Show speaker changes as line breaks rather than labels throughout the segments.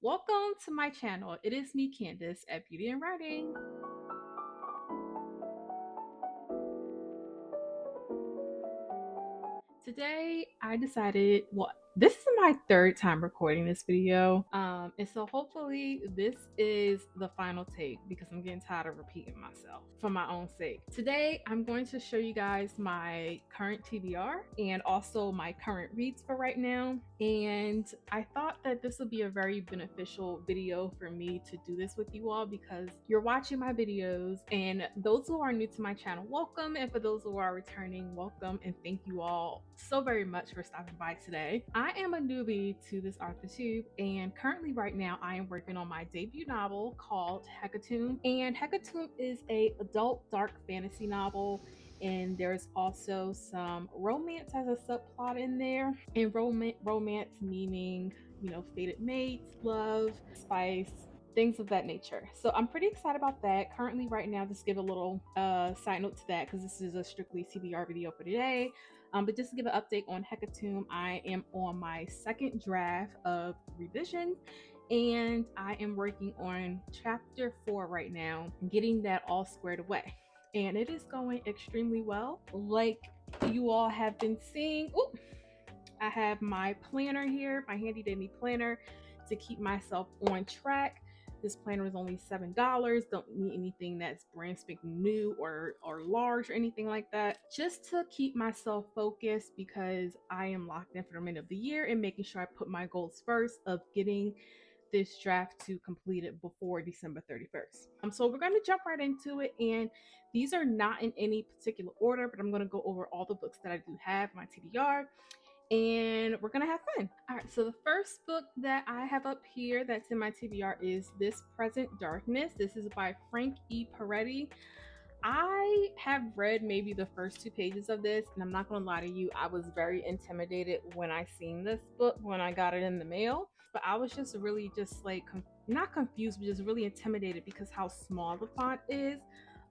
Welcome to my channel. It is me, Candace, at Beauty and Writing. Today, I decided, this is my third time recording this video. And so hopefully this is the final take because I'm getting tired of repeating myself for my own sake. Today, I'm going to show you guys my current TBR and also my current reads for right now. And I thought that this would be a very beneficial video for me to do this with you all because you're watching my videos, and those who are new to my channel, welcome. And for those who are returning, welcome, and thank you all so very much for stopping by today. I am a newbie to this AuthorTube, and currently right now I am working on my debut novel called 𝐂𝐔𝐑𝐄𝐍𝐓. And 𝐂𝐂𝐑𝐄𝐓 is a adult dark fantasy novel, and there's also some romance as a subplot in there. And romance meaning, you know, fated mates, love, spice, things of that nature. So I'm pretty excited about that. Currently right now, just give a little side note to that because this is a strictly TBR video for today. But just to give an update on 𝐂𝐂𝐑𝐄𝐍𝐓, I am on my second draft of revision, and I am working on chapter 4 right now, getting that all squared away. And it is going extremely well. Like you all have been seeing, I have my planner here, my handy dandy planner to keep myself on track. This planner is only $7. Don't need anything that's brand spanking new or large or anything like that. Just to keep myself focused because I am locked in for the remainder of the year and making sure I put my goals first of getting this draft to complete it before December 31st. So we're going to jump right into it, and these are not in any particular order, but I'm going to go over all the books that I do have my TBR, and we're gonna have fun. All right, so the first book that I have up here that's in my TBR is This Present Darkness. This is by Frank E. Peretti. I have read maybe the first 2 pages of this, and I'm not gonna lie to you, I was very intimidated when I seen this book when I got it in the mail. But I was just really just like not confused, but just really intimidated because how small the font is.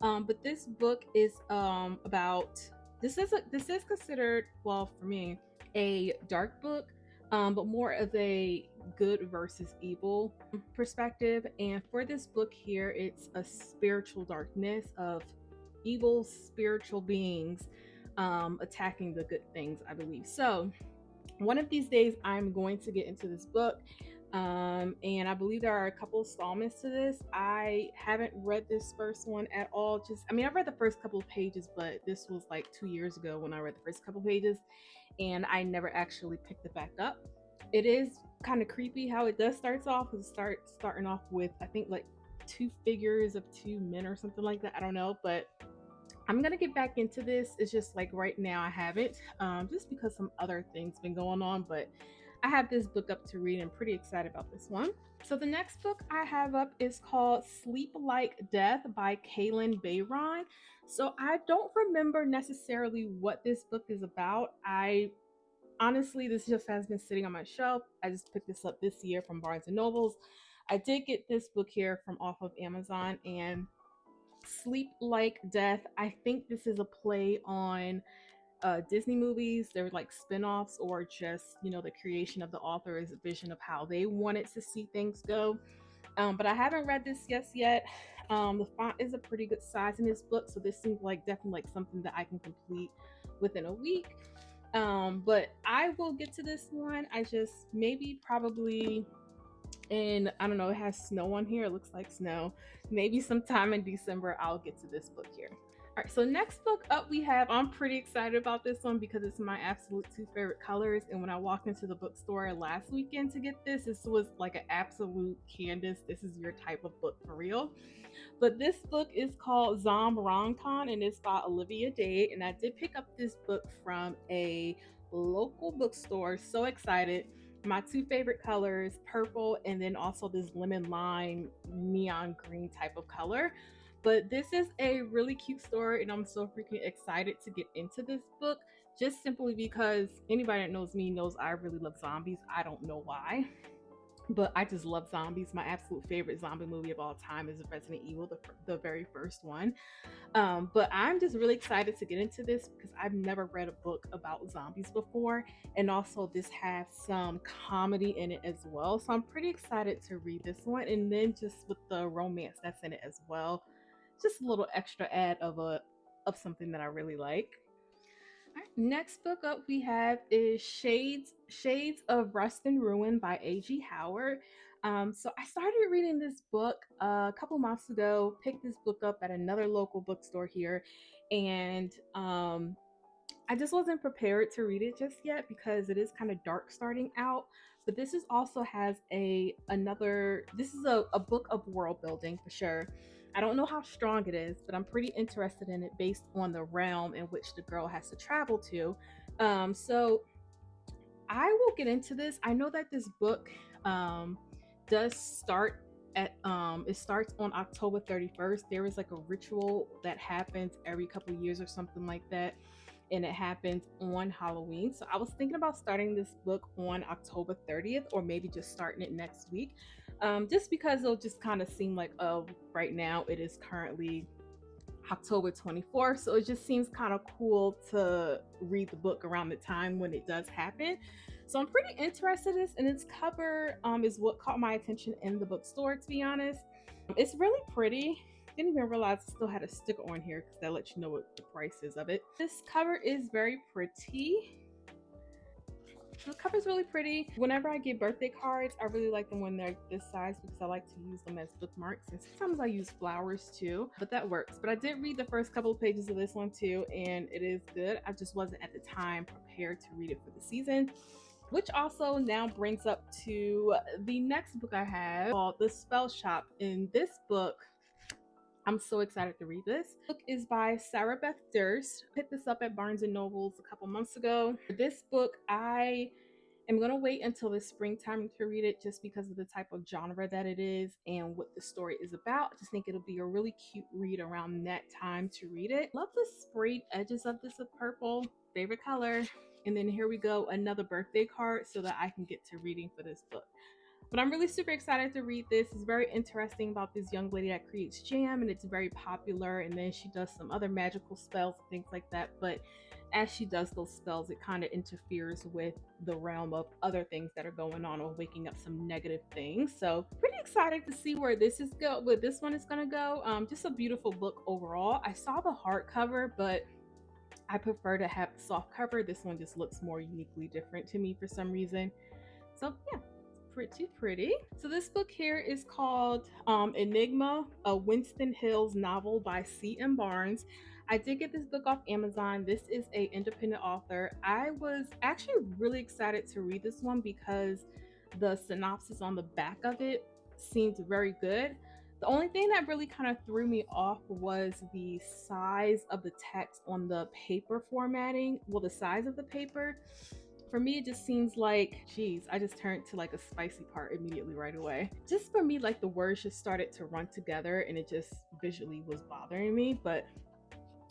But this book is about this is considered, well, for me, a dark book, but more of a good versus evil perspective. And for this book here, it's a spiritual darkness of evil spiritual beings attacking the good things, I believe. So one of these days I'm going to get into this book, and I believe there are a couple installments to this. I haven't read this first one at all. I've read the first couple of pages, but this was like 2 years ago when I read the first couple of pages, and I never actually picked it back up. It is kind of creepy how it does starts off. It starting off with, I think, like 2 figures of 2 men or something like that. I don't know, but I'm gonna get back into this. It's just like right now I haven't, just because some other things been going on, but I have this book up to read and I'm pretty excited about this one. So the next book I have up is called Sleep Like Death by Kalynn Bayron. So I don't remember necessarily what this book is about. Honestly, this just has been sitting on my shelf. I just picked this up this year from Barnes and Nobles. I did get this book here from off of Amazon, and Sleep Like Death, I think this is a play on Disney movies. They're like spin-offs or just, you know, the creation of the author's vision of how they wanted to see things go. But I haven't read this yet. The font is a pretty good size in this book, so this seems like definitely like something that I can complete within a week. But I will get to this one. I just probably, and I don't know, it has snow on here. It looks like snow. Maybe sometime in December I'll get to this book here. All right, so next book up we have, I'm pretty excited about this one because it's my absolute 2 favorite colors. And when I walked into the bookstore last weekend to get this was like an absolute Candace, this is your type of book for real. But this book is called 𝐂𝐓𝐑𝐄𝐍𝐓, and it's by Olivia Dade. And I did pick up this book from a local bookstore. So excited. My 2 favorite colors, purple and then also this lemon lime neon green type of color. But this is a really cute story, and I'm so freaking excited to get into this book, just simply because anybody that knows me knows I really love zombies. I don't know why. but I just love zombies. My absolute favorite zombie movie of all time is Resident Evil, the very first one. But I'm just really excited to get into this because I've never read a book about zombies before. And also, this has some comedy in it as well. So I'm pretty excited to read this one. And then just with the romance that's in it as well, just a little extra add of something that I really like. All right, next book up we have is Shades of Rust and Ruin by A.G. Howard. So I started reading this book a couple months ago. Picked this book up at another local bookstore here, and I just wasn't prepared to read it just yet because it is kind of dark starting out. But this is also has this is a book of world building for sure. I don't know how strong it is, but I'm pretty interested in it based on the realm in which the girl has to travel to. So I will get into this. I know that this book does start at it starts on October 31st. There is like a ritual that happens every couple of years or something like that, and it happens on Halloween. So I was thinking about starting this book on October 30th, or maybe just starting it next week, just because it'll just kind of seem like, oh, right now it is currently October 24th, so it just seems kind of cool to read the book around the time when it does happen. So I'm pretty interested in this, and its cover is what caught my attention in the bookstore, to be honest. It's really pretty. Didn't even realize it still had a sticker on here because that lets you know what the price is of it. This cover is very pretty. The cover's really pretty. Whenever I get birthday cards, I really like them when they're this size because I like to use them as bookmarks. And sometimes I use flowers too, but that works. But I did read the first couple of pages of this one too, and it is good. I just wasn't at the time prepared to read it for the season. Which also now brings up to the next book I have called The Spell Shop. In this book, I'm so excited to read this. The book is by Sarah Beth Durst. I picked this up at Barnes & Noble's a couple months ago. This book, I am going to wait until the springtime to read it just because of the type of genre that it is and what the story is about. I just think it'll be a really cute read around that time to read it. Love the sprayed edges of this with purple. Favorite color. And then here we go, another birthday card so that I can get to reading for this book. But I'm really super excited to read this. It's very interesting about this young lady that creates jam, and it's very popular. And then she does some other magical spells and things like that. But as she does those spells, it kind of interferes with the realm of other things that are going on or waking up some negative things. So pretty excited to see where this one is gonna go. Just a beautiful book overall. I saw the hardcover, but I prefer to have the soft cover. This one just looks more uniquely different to me for some reason. So yeah, pretty. So this book here is called Enigma, a Winston Hills novel by C.M. Barnes. I did get this book off Amazon. This is an independent author. I was actually really excited to read this one because the synopsis on the back of it seemed very good. The only thing that really kind of threw me off was the size of the text on the paper formatting. Well, the size of the paper. For me, it just seems like, geez, I just turned to like a spicy part immediately right away. Just for me, like the words just started to run together and it just visually was bothering me. But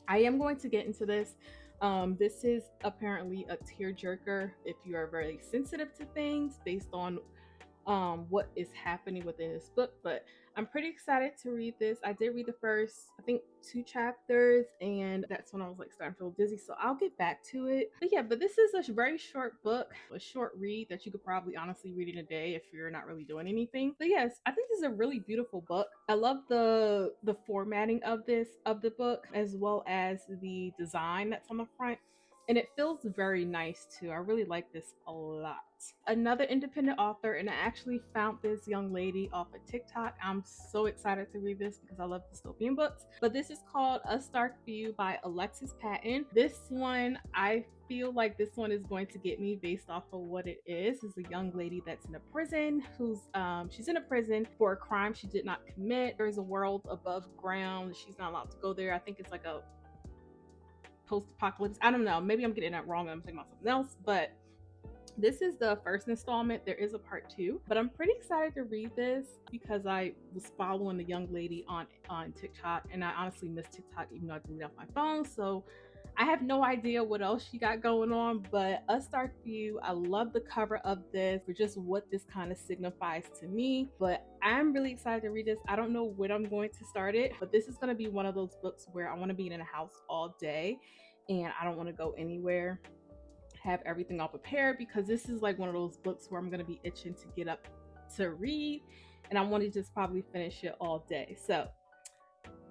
I am going to get into this. This is apparently a tearjerker if you are very sensitive to things based on what is happening within this book. But I'm pretty excited to read this. I did read the first, I think, 2 chapters, and that's when I was like starting to feel dizzy, so I'll get back to it. But yeah, but this is a very short book, a short read that you could probably honestly read in a day if you're not really doing anything. But yes, I think this is a really beautiful book. I love the formatting of the book, as well as the design that's on the front, and it feels very nice too. I really like this a lot. Another independent author, and I actually found this young lady off of TikTok. I'm so excited to read this because I love dystopian books. But this is called A Stark View by Alexis Patton. This one, I feel like this one is going to get me based off of what it is. It's a young lady that's in a prison she's in a prison for a crime she did not commit. There's a world above ground. She's not allowed to go there. I think it's like a post-apocalypse. I don't know. Maybe I'm getting that wrong. I'm thinking about something else, but this is the first installment. There is a part 2, but I'm pretty excited to read this because I was following the young lady on TikTok, and I honestly miss TikTok even though I deleted off my phone. So I have no idea what else she got going on, but A Star View, I love the cover of this for just what this kind of signifies to me. But I'm really excited to read this. I don't know when I'm going to start it, but this is going to be one of those books where I want to be in a house all day and I don't want to go anywhere, have everything all prepared, because this is like one of those books where I'm going to be itching to get up to read and I want to just probably finish it all day. So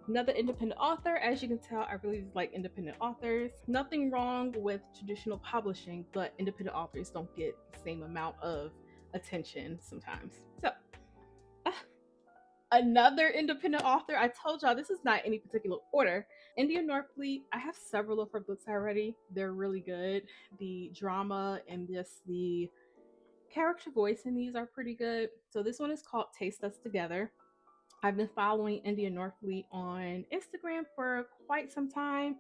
another independent author. As you can tell, I really like independent authors. Nothing wrong with traditional publishing, but independent authors don't get the same amount of attention sometimes. So another independent author. I told y'all this is not any particular order. India Norfleet, I have several of her books already. They're really good. The drama and just the character voice in these are pretty good. So this one is called Taste Us Together. I've been following India Norfleet on Instagram for quite some time.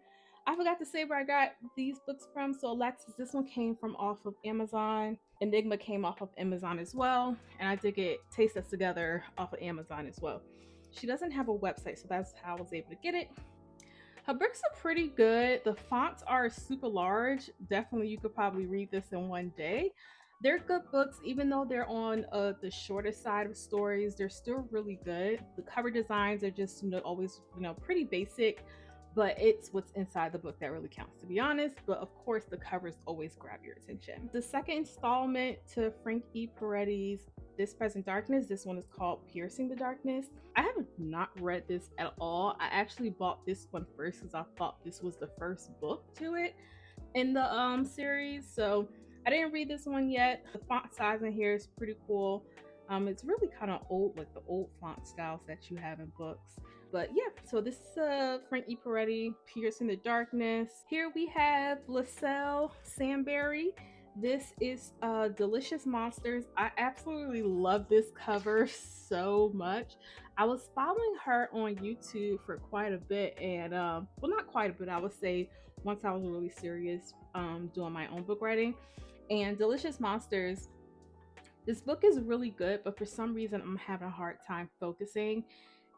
I forgot to say where I got these books from. So Alexis, this one came from off of Amazon. Enigma came off of Amazon as well. And I did get Taste Us Together off of Amazon as well. She doesn't have a website, so that's how I was able to get it. Her books are pretty good. The fonts are super large. Definitely, you could probably read this in one day. They're good books, even though they're on the shorter side of stories. They're still really good. The cover designs are just always pretty basic, but it's what's inside the book that really counts, to be honest. But of course, the covers always grab your attention. The second installment to Frank E. Peretti's This Present Darkness. This one is called Piercing the Darkness. I have not read this at all. I actually bought this one first because I thought this was the first book to it in the series. So I didn't read this one yet. The font size in here is pretty cool. It's really kind of old, like the old font styles that you have in books. But yeah, so this is Frank E. Peretti, Piercing the Darkness. Here we have 𝐂𝐔𝐑𝐄𝐍𝐓 Sandberry. This is Delicious Monsters. I absolutely love this cover so much. I was following her on YouTube for quite a bit, and well, not quite a bit, I would say once I was really serious doing my own book writing. And Delicious Monsters, this book is really good, but for some reason I'm having a hard time focusing.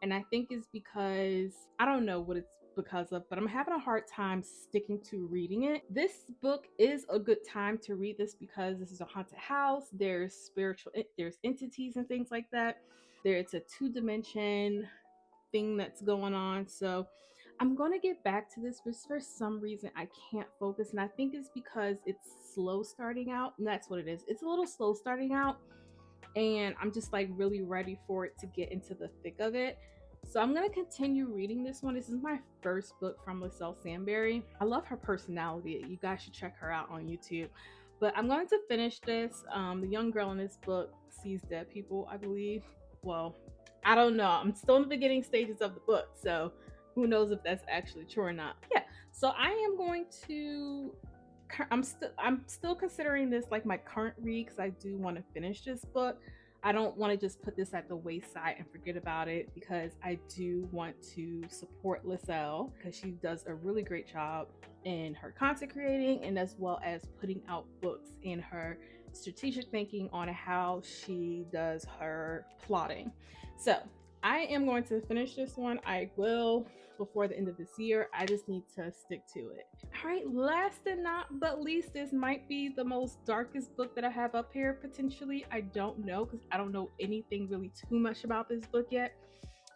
And I think it's because, I don't know what it's because of, but I'm having a hard time sticking to reading it. This book is a good time to read this because this is a haunted house. There's there's entities and things like that. It's a 2-dimension thing that's going on. So I'm going to get back to this, but for some reason I can't focus. And I think it's because it's slow starting out. And that's what it is. It's a little slow starting out. And I'm just like really ready for it to get into the thick of it. So I'm going to continue reading this one. This is my first book from 𝐂𝐔𝐑𝐄𝐍𝐓 Sandberry. I love her personality. You guys should check her out on YouTube. But I'm going to finish this. The young girl in this book sees dead people, I believe. Well, I don't know. I'm still in the beginning stages of the book. So who knows if that's actually true or not. Yeah. So I am going to... I'm still considering this like my current read because I do want to finish this book. I don't want to just put this at the wayside and forget about it, because I do want to support 𝐂𝐔𝐑𝐄𝐍𝐓 because she does a really great job in her content creating and as well as putting out books, in her strategic thinking on how she does her plotting. So I am going to finish this one. I will before the end of this year. I just need to stick to it. All right, last and not but least, this might be the most darkest book that I have up here potentially. I don't know, because I don't know anything really too much about this book yet.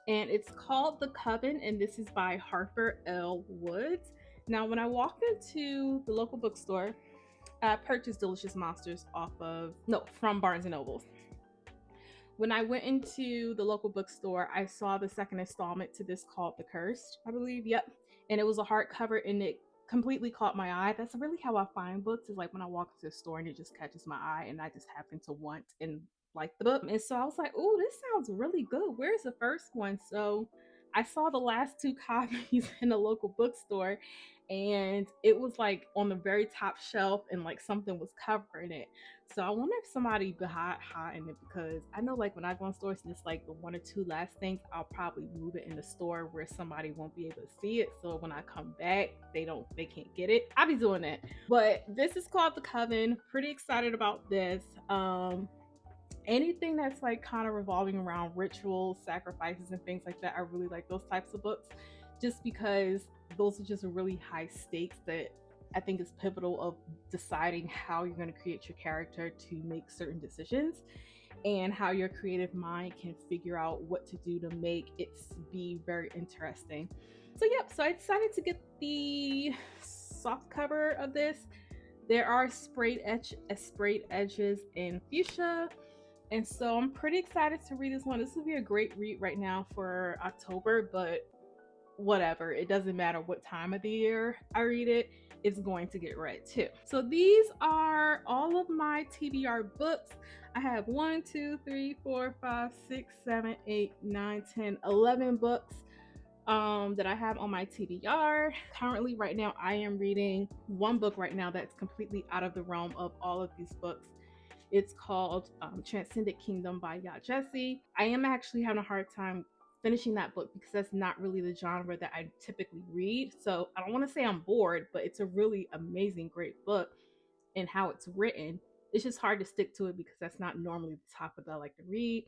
And it's called The Coven, and this is by Harper L. Woods. Now, when I walked into the local bookstore, I purchased Delicious Monsters from Barnes & Noble. When I went into the local bookstore, I saw the second installment to this called The Cursed, I believe. Yep. And it was a hardcover, and it completely caught my eye. That's really how I find books, is like when I walk into the store and it just catches my eye and I just happen to want and like the book. And so I was like, oh, this sounds really good. Where's the first one? So I saw the last 2 copies in the local bookstore, and it was like on the very top shelf, and like something was covering it. So I wonder if somebody got hot in it, because I know like when I go in stores and it's like the 1 or 2 last things, I'll probably move it in the store where somebody won't be able to see it. So when I come back, they can't get it. I'll be doing that. But this is called The Coven. Pretty excited about this. Anything that's like kind of revolving around rituals, sacrifices, and things like that. I really like those types of books. just because those are just really high stakes that I think is pivotal of deciding how you're going to create your character to make certain decisions, and how your creative mind can figure out what to do to make it be very interesting. So yep, so I decided to get the soft cover of this. There are sprayed edges in fuchsia, and so I'm pretty excited to read this one. This will be a great read right now for October, but whatever, it doesn't matter what time of the year I read it, it's going to get read too. So these are all of my TBR books. I have 1, 2, 3, 4, 5, 6, 7, 8, 9, 10, 11 books that I have on my TBR. Currently, right now, I am reading one book right now that's completely out of the realm of all of these books. It's called Transcendent Kingdom by 𝐂𝐔𝐑𝐄𝐍𝐓. I am actually having a hard time finishing that book because that's not really the genre that I typically read. So I don't want to say I'm bored, but it's a really amazing, great book. And how it's written, it's just hard to stick to it because that's not normally the topic that I like to read.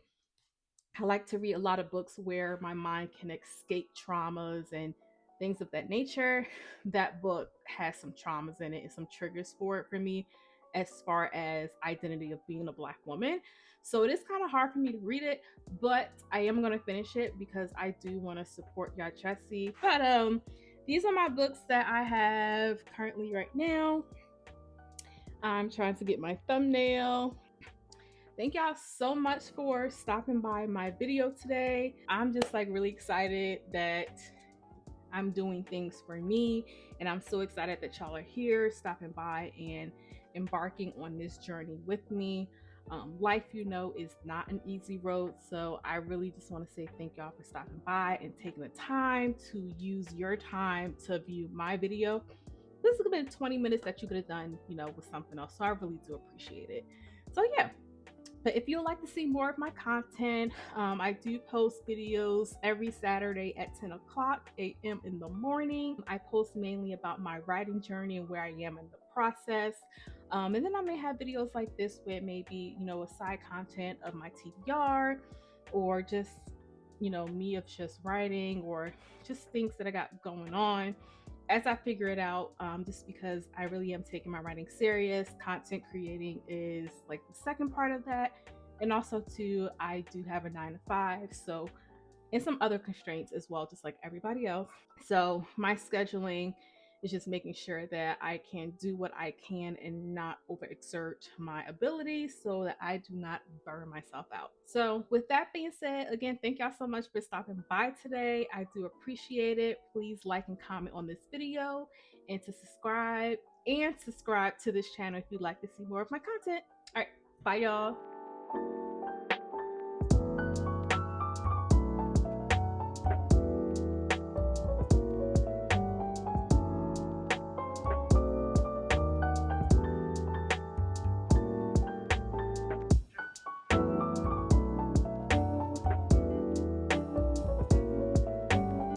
I like to read a lot of books where my mind can escape traumas and things of that nature. That book has some traumas in it and some triggers for it for me as far as identity of being a Black woman. So it is kind of hard for me to read it, but I am going to finish it because I do want to support 𝐂𝐔𝐑𝐄𝐍𝐓. But these are my books that I have currently right now. I'm trying to get my thumbnail. Thank y'all so much for stopping by my video today. I'm just like really excited that I'm doing things for me, and I'm so excited that y'all are here stopping by and embarking on this journey with me. Life, you know, is not an easy road, so I really just want to say thank y'all for stopping by and taking the time to use your time to view my video. This has been 20 minutes that you could have done, you know, with something else, so I really do appreciate it. So yeah, but if you'd like to see more of my content, I do post videos every Saturday at 10 a.m. in the morning. I post mainly about my writing journey and where I am in the process. And then I may have videos like this where maybe, you know, a side content of my TBR, or just, you know, me of just writing, or just things that I got going on as I figure it out, just because I really am taking my writing serious. Content creating is like the second part of that. And also too, I do have a 9 to 5. So, and some other constraints as well, just like everybody else. So my scheduling is just making sure that I can do what I can and not overexert my abilities so that I do not burn myself out. So with that being said, again, thank y'all so much for stopping by today. I do appreciate it. Please like and comment on this video, and to subscribe to this channel if you'd like to see more of my content. All right, bye y'all.